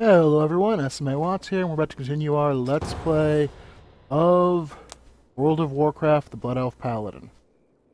Hello everyone, SMA Watts here, and we're about to continue our Let's Play of World of Warcraft, the Blood Elf Paladin.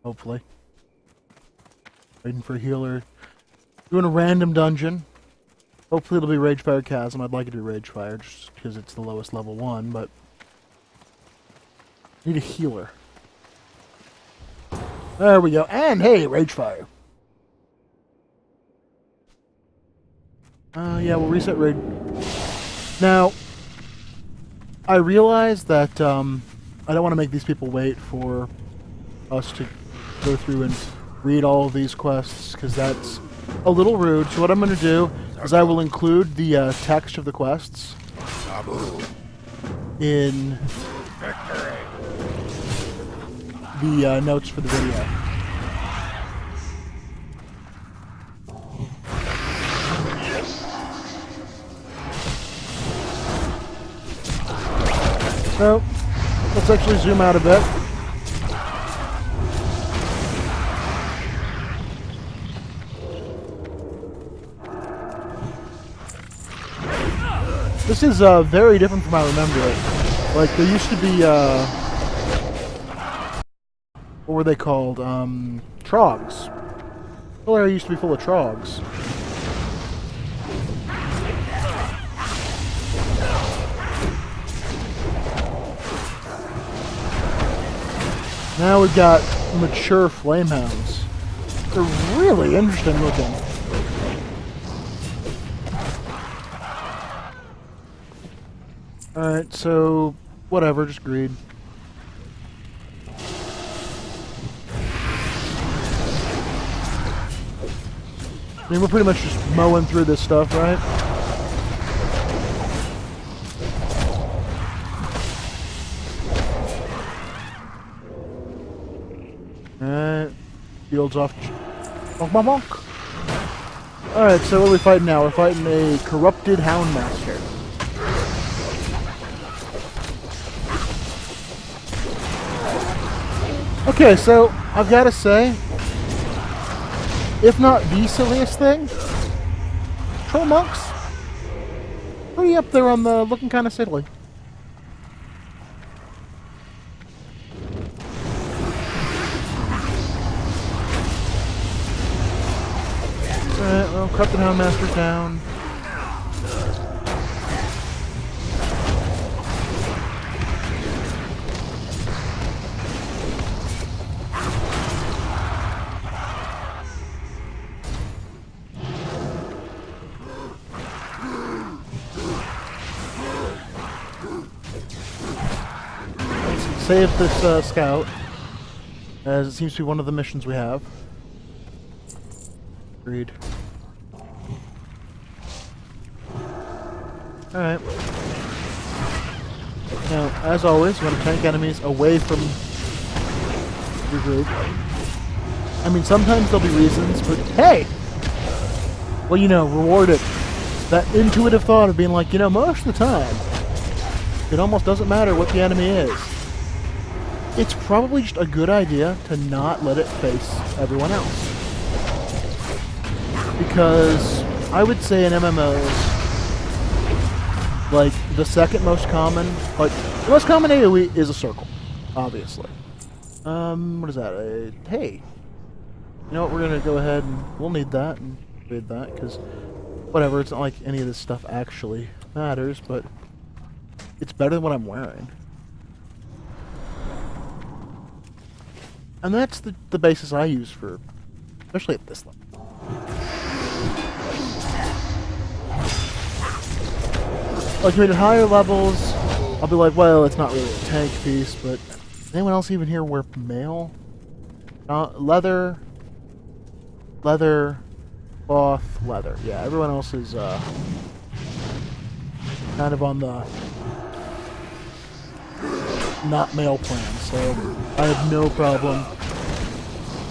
Hopefully. Waiting for a healer. Doing a random dungeon. Hopefully it'll be Ragefire Chasm. I'd like it to be Ragefire, just because it's the lowest level one, but... need a healer. There we go, and hey, Ragefire! Yeah, we'll reset raid. Now, I realize that I don't want to make these people wait for us to go through and read all of these quests, because that's a little rude. So what I'm going to do is I will include the text of the quests in the notes for the video. So, let's actually zoom out a bit. This is very different from how I remember it. Like, there used to be, what were they called? Trogs. Well, there used to be full of trogs. Now we've got mature flamehounds. They're really interesting looking. Alright, so whatever, just greed. I mean, we're pretty much just mowing through this stuff, right? Alright, fields off. Bonk, bonk, bonk. Alright, so what are we fighting now? We're fighting a corrupted Houndmaster. Okay, so I've got to say, if not the silliest thing, troll monks, pretty up there on the looking kind of silly. Alright, well, corrupted Houndmaster down. Save this scout, as it seems to be one of the missions we have. Agreed. Alright. Now, as always, you want to tank enemies away from your group. I mean, sometimes there'll be reasons, but hey! Well, you know, reward it. That intuitive thought of being like, you know, most of the time, it almost doesn't matter what the enemy is. It's probably just a good idea to not let it face everyone else. Because I would say in MMOs, like, the second most common, like, the most common AoE is a circle, obviously. What is that? Hey. You know what, we're gonna go ahead and we'll need that and read that, because whatever, it's not like any of this stuff actually matters, but it's better than what I'm wearing. And that's the basis I use for, especially at this level. Like, I mean, at higher levels, I'll be like, well, it's not really a tank piece, but anyone else even here wear mail? Leather, cloth, leather. Yeah, everyone else is kind of on the not mail plan, so I have no problem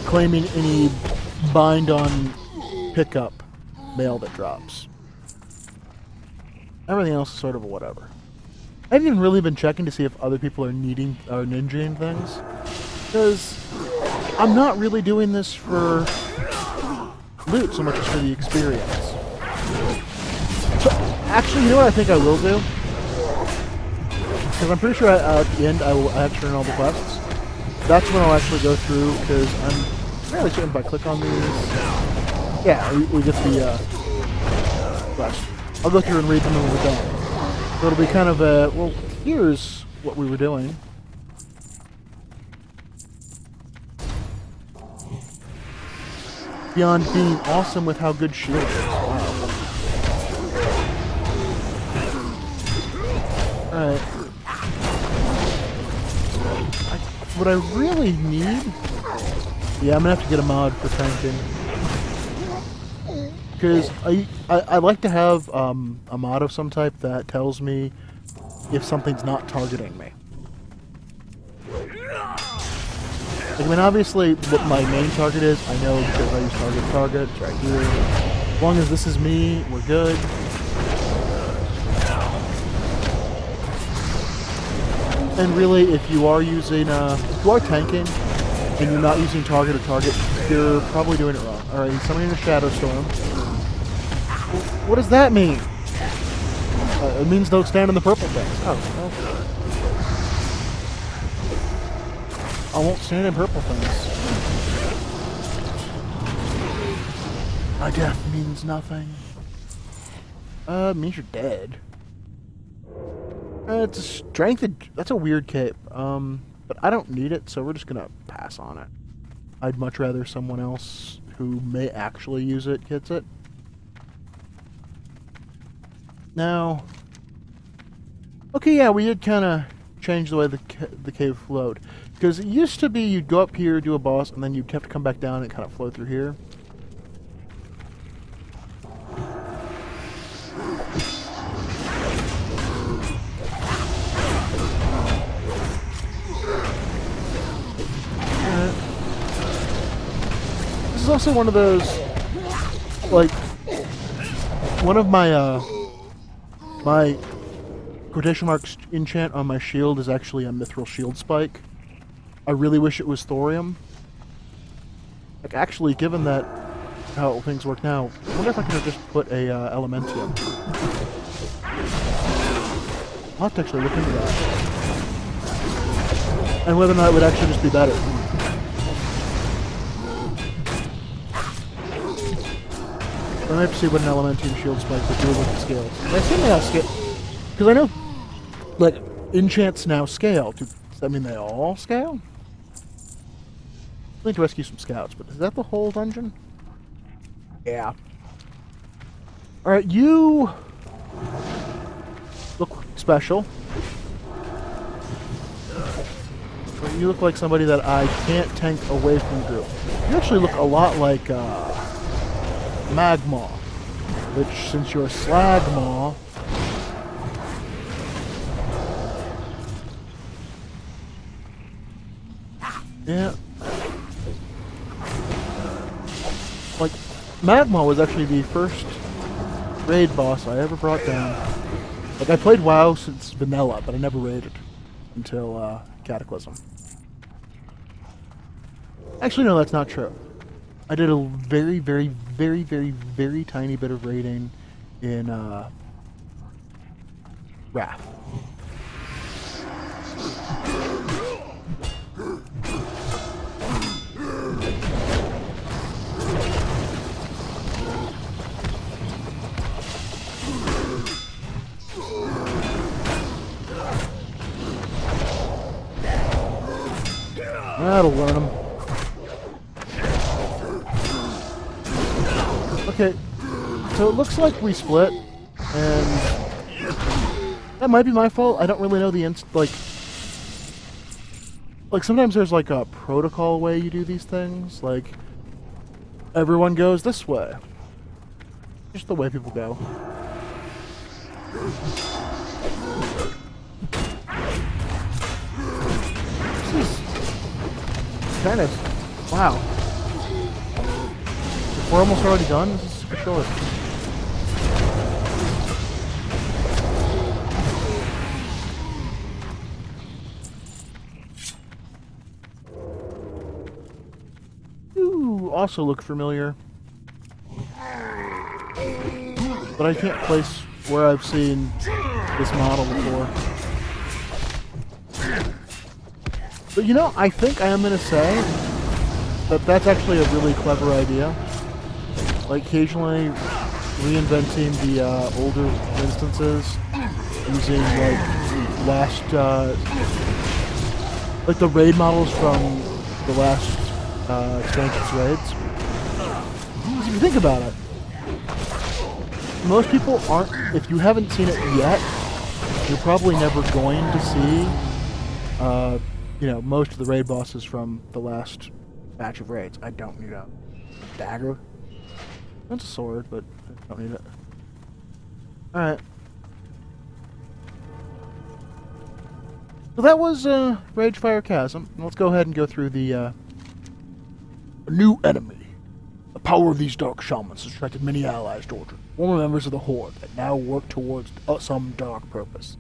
claiming any bind on pickup mail that drops. Everything else is sort of a whatever. I haven't even really been checking to see if other people are ninjaing things, because I'm not really doing this for loot so much as for the experience. So, Actually, you know what I think I will do? Because I'm pretty sure at the end I will actually earn all the quests. That's when I'll actually go through, because I'm fairly certain if I click on these... Yeah, we get the quest. I'll go through and read them when we're done. So it'll be kind of a... Well, here's what we were doing. Beyond being awesome with how good shield is. Wow. Alright. What I really need... Yeah, I'm gonna have to get a mod for tanking. Because I like to have a mod of some type that tells me if something's not targeting me. Like, I mean, obviously, what my main target is, I know because I use target. It's right here. As long as this is me, we're good. And really, if you are using, if you are tanking, and you're not using target or target, you're probably doing it wrong. Alright, he's summoning a Shadow Storm. What does that mean? It means don't stand in the purple things. Oh, okay. I won't stand in purple things. My death means nothing. It means you're dead. It's a strength. That's a weird cape. But I don't need it, so we're just gonna pass on it. I'd much rather someone else who may actually use it gets it. Now, okay, yeah, we did kind of change the way the cave flowed. Because it used to be you'd go up here, do a boss, and then you'd have to come back down and kind of flow through here. This is also one of those, like, one of my, my quotation marks enchant on my shield is actually a mithril shield spike. I really wish it was thorium. Like, actually, given that how things work now, I wonder if I could have just put a elementium. I'll have to actually look into that. And whether or not it would actually just be better. I have to see what an elementium shield spike would do with the scales. I assume they all scale. Because I know, like, enchants now scale. Does that mean they all scale? I need to rescue some scouts, but is that the whole dungeon? Yeah. Alright, you look special. You look like somebody that I can't tank away from the group. You actually look a lot like Magmaw, which, since you're Slagmaw, yeah. Like, Magmaw was actually the first raid boss I ever brought down. Like, I played WoW since vanilla, but I never raided until Cataclysm. Actually, no, that's not true. I did a very, very, very, very, very tiny bit of raiding in Wrath. That'll learn them. Okay, so it looks like we split, and that might be my fault. I don't really know the like sometimes there's like a protocol way you do these things. Like, everyone goes this way. Just the way people go. This is kind of... wow. We're almost already done? This is super short. You also look familiar. But I can't place where I've seen this model before. But you know, I think I am going to say that that's actually a really clever idea. Like, occasionally reinventing the older instances using, like, like the raid models from the last expansion's raids. Because if you think about it, most people aren't, if you haven't seen it yet, you're probably never going to see, you know, most of the raid bosses from the last batch of raids. I don't need a dagger. That's a sword, but I don't need it. Alright. So that was Ragefire Chasm. Let's go ahead and go through the new enemy. The power of these dark shamans has attracted many allies to Ordre, former members of the Horde that now work towards some dark purpose.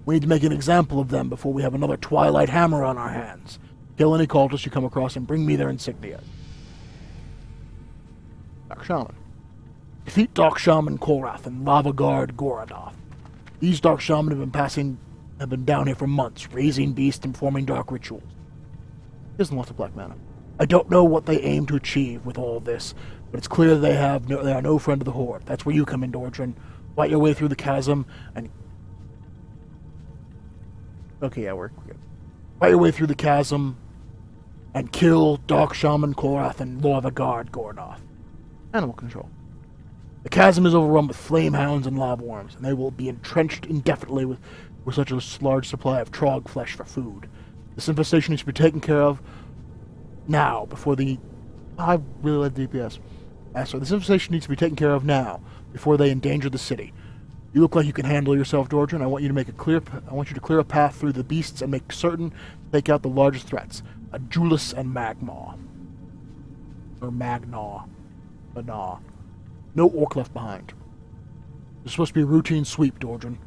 We need to make an example of them before we have another Twilight Hammer on our hands. Kill any cultists you come across and bring me their insignia. Dark Shaman. Defeat Dark Shaman Korath and Lava Guard Gorodoth. These Dark Shaman have been down here for months, raising beasts and performing dark rituals. Here's lots of black mana. I don't know what they aim to achieve with all this, but it's clear they are no friend of the Horde. That's where you come in, Ordre. Fight your way through the chasm and... Okay, yeah, we're good. Fight your way through the chasm and kill Dark Shaman Korath and Lava Guard Gorodoth. Animal control. The chasm is overrun with flame hounds and lobworms, and they will be entrenched indefinitely with such a large supply of trog flesh for food. This infestation needs to be taken care of now, before the... I really like DPS. So this infestation needs to be taken care of now, before they endanger the city. You look like you can handle yourself, Ordre, and I want you to clear a path through the beasts and make certain to take out the largest threats. A Julius and Magmaw. Or Magnaw. Magnaw. No orc left behind. There's supposed to be a routine sweep, Ordre.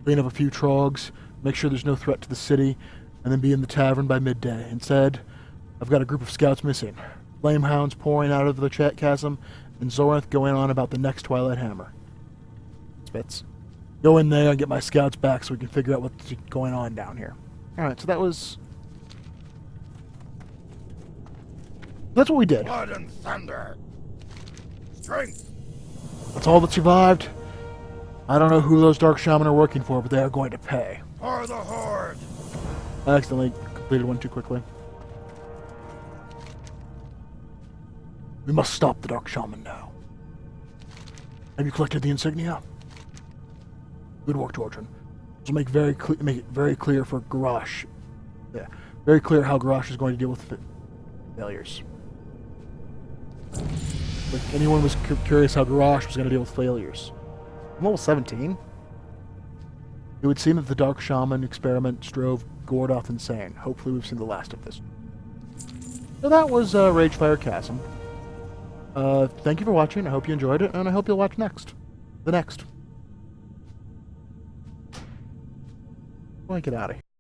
Clean up a few trogs, make sure there's no threat to the city, and then be in the tavern by midday. Instead, I've got a group of scouts missing. Flamehounds pouring out of the chasm, and Zorath going on about the next Twilight Hammer. Spitz. Go in there and get my scouts back so we can figure out what's going on down here. Alright, so that was... That's what we did. Blood and thunder. Strength. That's all that survived. I don't know who those Dark Shaman are working for, but they are going to pay. For the Horde. I accidentally completed one too quickly. We must stop the Dark Shaman now. Have you collected the insignia? Good work, Ordre. This will make it very clear for Garrosh. Yeah, very clear how Garrosh is going to deal with failures. Like anyone was curious how Garrosh was going to deal with failures. I'm level 17. It would seem that the Dark Shaman experiment drove Gorodoth insane. Hopefully we've seen the last of this. So that was Ragefire Chasm. Thank you for watching. I hope you enjoyed it, and I hope you'll watch the next. Let me get out of here.